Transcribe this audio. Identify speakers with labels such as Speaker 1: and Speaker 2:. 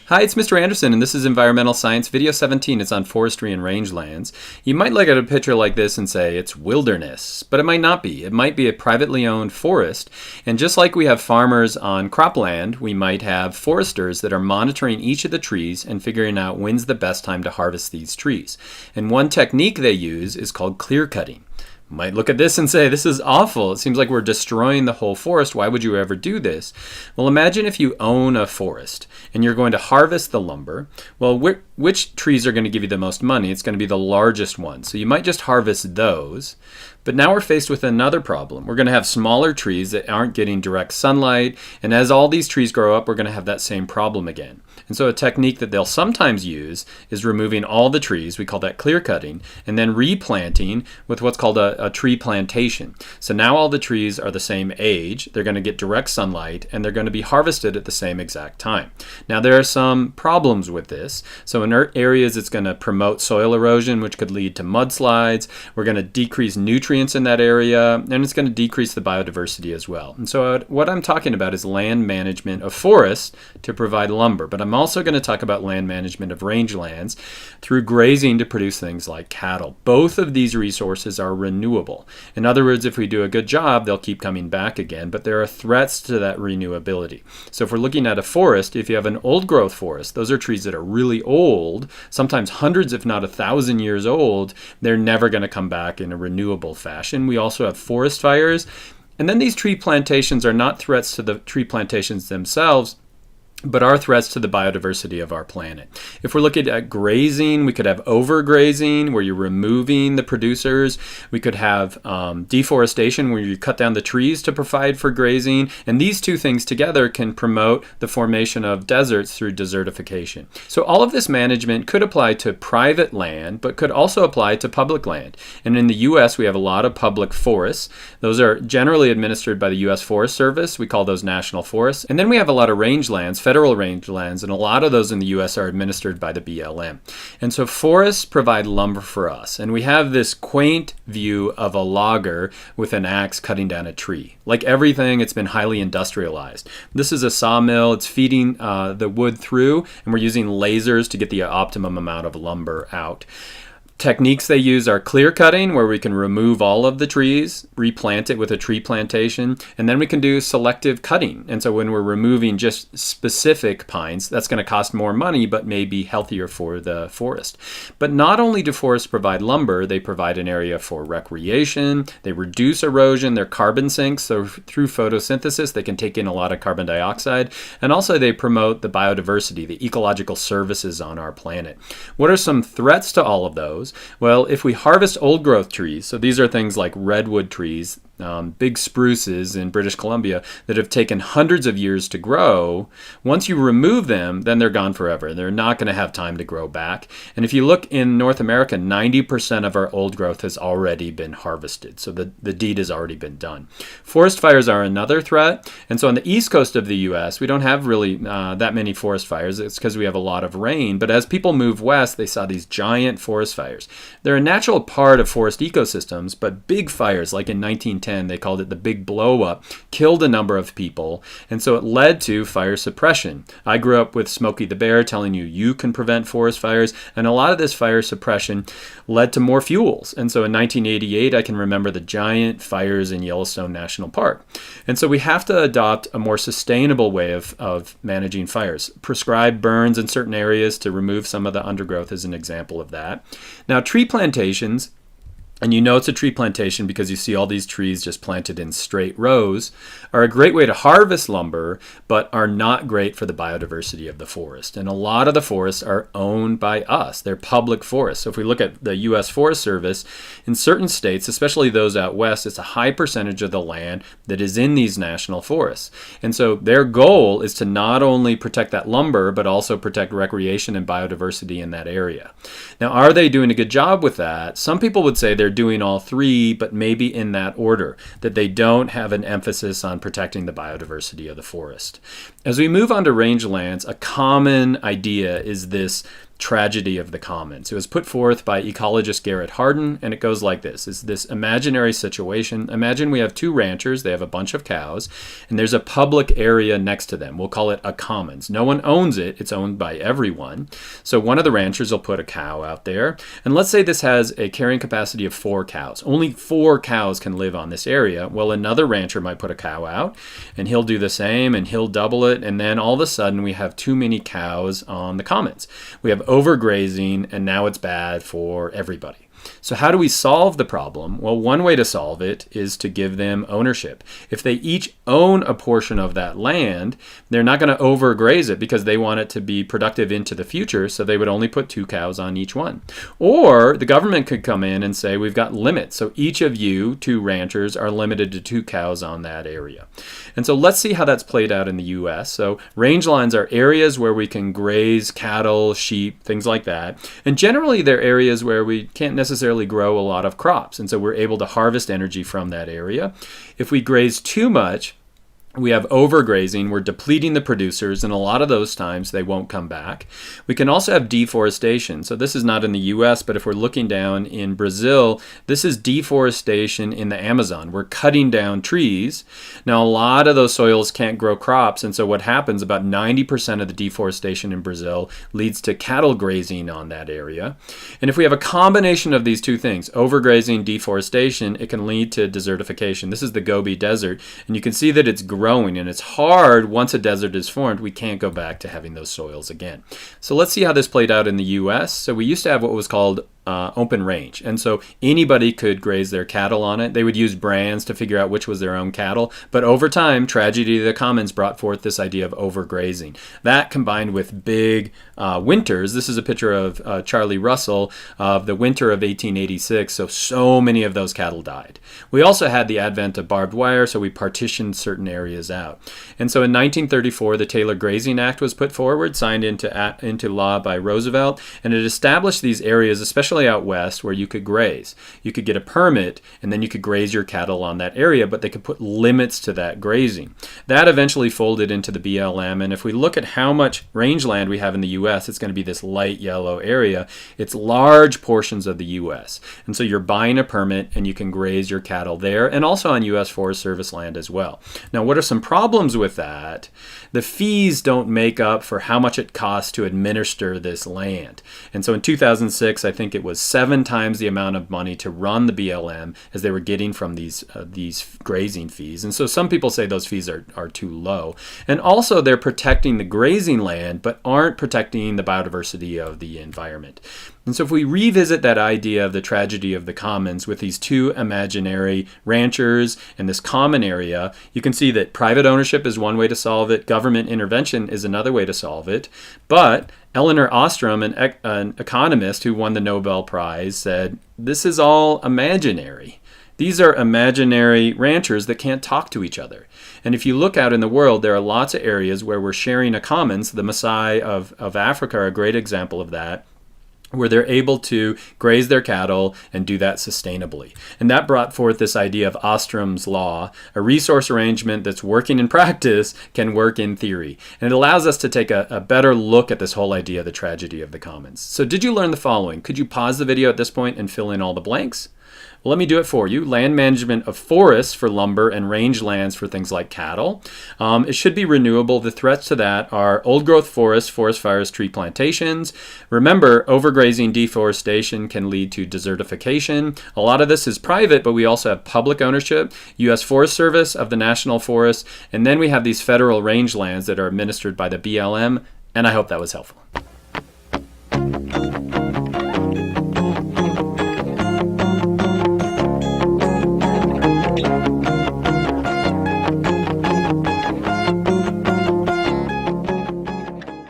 Speaker 1: Hi, it's Mr. Anderson, and this is Environmental Science Video 17. It's on Forestry and Rangelands. You might look at a picture like this and say it's wilderness, but it might not be. It might be a privately owned forest, and just like we have farmers on cropland, we might have foresters that are monitoring each of the trees and figuring out when's the best time to harvest these trees. And one technique they use is called clear cutting. Might look at this and say, this is awful. It seems like we're destroying the whole forest. Why would you ever do this? Well, imagine if you own a forest and you're going to harvest the lumber. Well, which trees are going to give you the most money? It's going to be the largest ones. So you might just harvest those. But now we're faced with another problem. We're going to have smaller trees that aren't getting direct sunlight. And as all these trees grow up, we're going to have that same problem again. And so a technique that they'll sometimes use is removing all the trees, we call that clear cutting, and then replanting with what's called a tree plantation. So now all the trees are the same age, they're going to get direct sunlight, and they're going to be harvested at the same exact time. Now there are some problems with this. So in areas it's going to promote soil erosion, which could lead to mudslides. We're going to decrease nutrients in that area, and it's going to decrease the biodiversity as well. And so what I'm talking about is land management of forests to provide lumber, but I'm also going to talk about land management of rangelands through grazing to produce things like cattle. Both of these resources are renewable. In other words, if we do a good job, they'll keep coming back again, but there are threats to that renewability. So if we're looking at a forest, if you have an old growth forest, those are trees that are really old, sometimes hundreds if not 1,000 years old, they're never going to come back in a renewable fashion. We also have forest fires, and then these tree plantations are not threats to the tree plantations themselves, but are threats to the biodiversity of our planet. If we're looking at grazing, we could have overgrazing, where you're removing the producers. We could have deforestation, where you cut down the trees to provide for grazing. And these two things together can promote the formation of deserts through desertification. So all of this management could apply to private land, but could also apply to public land. And in the U.S., we have a lot of public forests. Those are generally administered by the U.S. Forest Service. We call those national forests. And then we have a lot of rangelands, federal rangelands, and a lot of those in the U.S. are administered by the BLM. And so forests provide lumber for us. And we have this quaint view of a logger with an axe cutting down a tree. Like everything, it's been highly industrialized. This is a sawmill. It's feeding the wood through, and we're using lasers to get the optimum amount of lumber out. Techniques they use are clear cutting, where we can remove all of the trees, replant it with a tree plantation, and then we can do selective cutting. And so when we're removing just specific pines, that's going to cost more money, but may be healthier for the forest. But not only do forests provide lumber, they provide an area for recreation, they reduce erosion, they're carbon sinks, so through photosynthesis they can take in a lot of carbon dioxide, and also they promote the biodiversity, the ecological services on our planet. What are some threats to all of those? Well, if we harvest old growth trees, so these are things like redwood trees, big spruces in British Columbia that have taken hundreds of years to grow, once you remove them, then they're gone forever. They're not going to have time to grow back. And if you look in North America, 90% of our old growth has already been harvested. So the deed has already been done. Forest fires are another threat. And so on the east coast of the U.S., we don't have really that many forest fires. It's because we have a lot of rain. But as people move west, they saw these giant forest fires. They're a natural part of forest ecosystems, but big fires like in 1910, they called it the Big Blow Up, killed a number of people, and so it led to fire suppression. I grew up with Smokey the Bear telling you can prevent forest fires, and a lot of this fire suppression led to more fuels. And so in 1988, I can remember the giant fires in Yellowstone National Park. And so we have to adopt a more sustainable way of managing fires. Prescribed burns in certain areas to remove some of the undergrowth is an example of that. Now, tree plantations, and you know it's a tree plantation because you see all these trees just planted in straight rows, are a great way to harvest lumber, but are not great for the biodiversity of the forest. And a lot of the forests are owned by us. They're public forests. So if we look at the U.S. Forest Service, in certain states, especially those out west, it's a high percentage of the land that is in these national forests. And so their goal is to not only protect that lumber, but also protect recreation and biodiversity in that area. Now, are they doing a good job with that? Some people would say they're doing all three, but maybe in that order, that they don't have an emphasis on protecting the biodiversity of the forest. As we move on to rangelands, a common idea is this Tragedy of the Commons. It was put forth by ecologist Garrett Hardin, and it goes like this. It's this imaginary situation. Imagine we have two ranchers. They have a bunch of cows, and there's a public area next to them. We'll call it a commons. No one owns it. It's owned by everyone. So one of the ranchers will put a cow out there, and let's say this has a carrying capacity of 4 cows. Only 4 cows can live on this area. Well, another rancher might put a cow out, and he'll do the same, and he'll double it, and then all of a sudden we have too many cows on the commons. We have overgrazing, and now it's bad for everybody. So how do we solve the problem? Well, one way to solve it is to give them ownership. If they each own a portion of that land, they're not going to overgraze it because they want it to be productive into the future, so they would only put 2 cows on each one. Or the government could come in and say, we've got limits, so each of you 2 ranchers are limited to 2 cows on that area. And so let's see how that's played out in the U.S. So rangelands are areas where we can graze cattle, sheep, things like that. And generally they're areas where we can't necessarily grow a lot of crops, and so we're able to harvest energy from that area. If we graze too much, we have overgrazing, we're depleting the producers, and a lot of those times they won't come back. We can also have deforestation. So this is not in the US, but if we're looking down in Brazil, this is deforestation in the Amazon. We're cutting down trees. Now a lot of those soils can't grow crops, and so what happens, about 90% of the deforestation in Brazil leads to cattle grazing on that area. And if we have a combination of these two things, overgrazing, deforestation, it can lead to desertification. This is the Gobi Desert, and you can see that it's growing, and it's hard. Once a desert is formed, we can't go back to having those soils again. So let's see how this played out in the US. So we used to have what was called open range, and so anybody could graze their cattle on it. They would use brands to figure out which was their own cattle, but over time, Tragedy of the Commons brought forth this idea of overgrazing. That combined with big winters. This is a picture of Charlie Russell of the winter of 1886, so many of those cattle died. We also had the advent of barbed wire, so we partitioned certain areas out. And so in 1934, the Taylor Grazing Act was put forward, signed into law by Roosevelt, and it established these areas, especially out west, where you could graze. You could get a permit, and then you could graze your cattle on that area, but they could put limits to that grazing. That eventually folded into the BLM, and if we look at how much rangeland we have in the U.S., it's going to be this light yellow area. It's large portions of the U.S., and so you're buying a permit, and you can graze your cattle there, and also on U.S. Forest Service land as well. Now, what are some problems with that? The fees don't make up for how much it costs to administer this land. And so in 2006, I think it was 7 times the amount of money to run the BLM as they were getting from these grazing fees. And so some people say those fees are too low. And also they're protecting the grazing land, but aren't protecting the biodiversity of the environment. And so if we revisit that idea of the tragedy of the commons with these 2 imaginary ranchers and this common area, you can see that private ownership is one way to solve it, government intervention is another way to solve it, but Elinor Ostrom, an economist who won the Nobel Prize, said, this is all imaginary. These are imaginary ranchers that can't talk to each other. And if you look out in the world, there are lots of areas where we're sharing a commons. The Maasai of Africa are a great example of that, where they're able to graze their cattle and do that sustainably. And that brought forth this idea of Ostrom's law. A resource arrangement that's working in practice can work in theory. And it allows us to take a better look at this whole idea of the tragedy of the commons. So did you learn the following? Could you pause the video at this point and fill in all the blanks? Well, let me do it for you. Land management of forests for lumber and rangelands for things like cattle. It should be renewable. The threats to that are old growth forests, forest fires, tree plantations. Remember, overgrazing, deforestation can lead to desertification. A lot of this is private, but we also have public ownership, U.S. Forest Service of the national forests, and then we have these federal rangelands that are administered by the BLM, and I hope that was helpful.